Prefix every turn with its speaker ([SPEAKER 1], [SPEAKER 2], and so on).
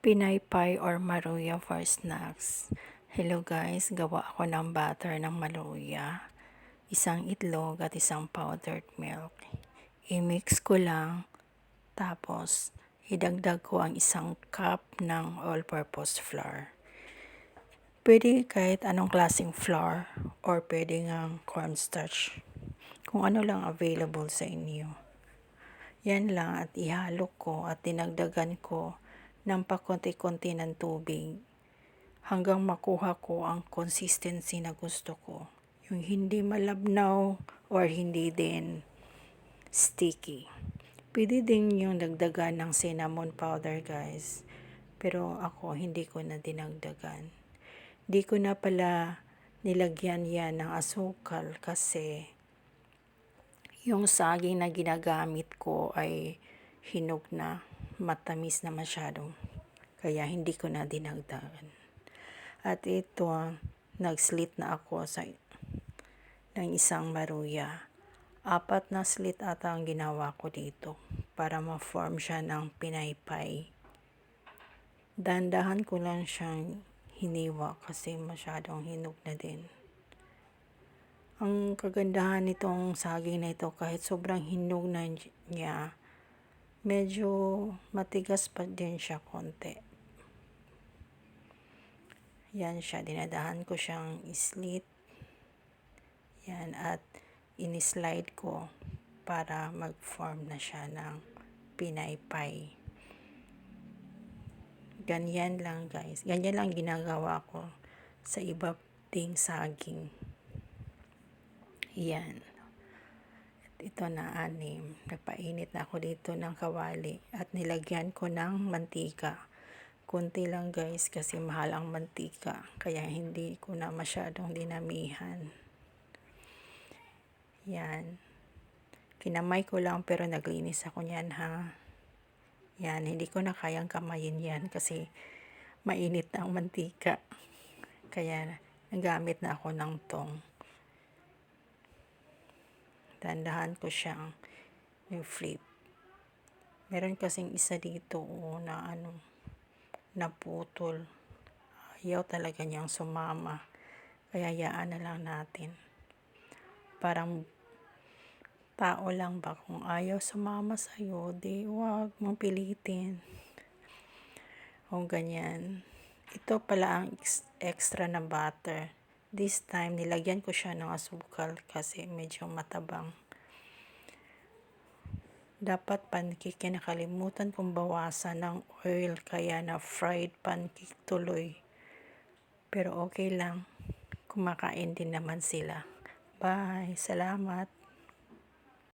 [SPEAKER 1] Pinay pie or maruya for snacks. Hello guys, gawa ako ng butter ng maruya, isang itlog at isang powdered milk. I-mix ko lang, tapos idagdag ko ang isang cup ng all-purpose flour. Pwede kahit anong klaseng flour or pwede ngang cornstarch, kung ano lang available sa inyo. Yan lang at ihalo ko at dinagdagan ko ng pakonti-konti ng tubig hanggang makuha ko ang consistency na gusto ko. Yung hindi malabnaw or hindi din sticky. Pwede din yung dagdagan ng cinnamon powder guys. Pero ako hindi ko na dinagdagan. Di ko na pala nilagyan yan ng asukal kasi yung saging na ginagamit ko ay hinog na, matamis na masyado. Kaya hindi ko na dinagdagan. At ito, nag-slit na ako ng isang maruya. 4 na slit ata ang ginawa ko dito para ma-form siya ng pinaypay. Dandahan ko lang siyang hiniwa kasi masyadong hinog na din. Ang kagandahan nitong saging na ito, kahit sobrang hinog na niya, medyo matigas pa din siya konti. Yan siya, dinadahan ko siyang islit. Yan, at in-slide ko para mag-form na siya ng pinaypay. Ganyan lang guys. Ganyan lang ginagawa ko sa iba ding saging. Yan. Ito na 6. Nagpainit na ako dito ng kawali at nilagyan ko ng mantika. Kunti lang guys kasi mahal ang mantika. Kaya hindi ko na masyadong dinamihan. Yan. Kinamay ko lang pero naglinis ako niyan ha. Yan. Hindi ko na kayang kamayin yan kasi mainit na ang mantika. Kaya nagamit na ako ng tong. Dandahan ko siyang i-flip. Meron kasing isa dito na naputol. Ayaw talaga niyang sumama. Kaya yaan na lang natin. Parang tao lang ba, kung ayaw sumama sa'yo, di wag mong pilitin. O ganyan. Ito pala ang extra na butter. This time, nilagyan ko siya ng asukal kasi medyo matabang. Dapat pancake, nakalimutan kong bawasan ng oil kaya na fried pancake tuloy. Pero okay lang, kumakain din naman sila. Bye! Salamat!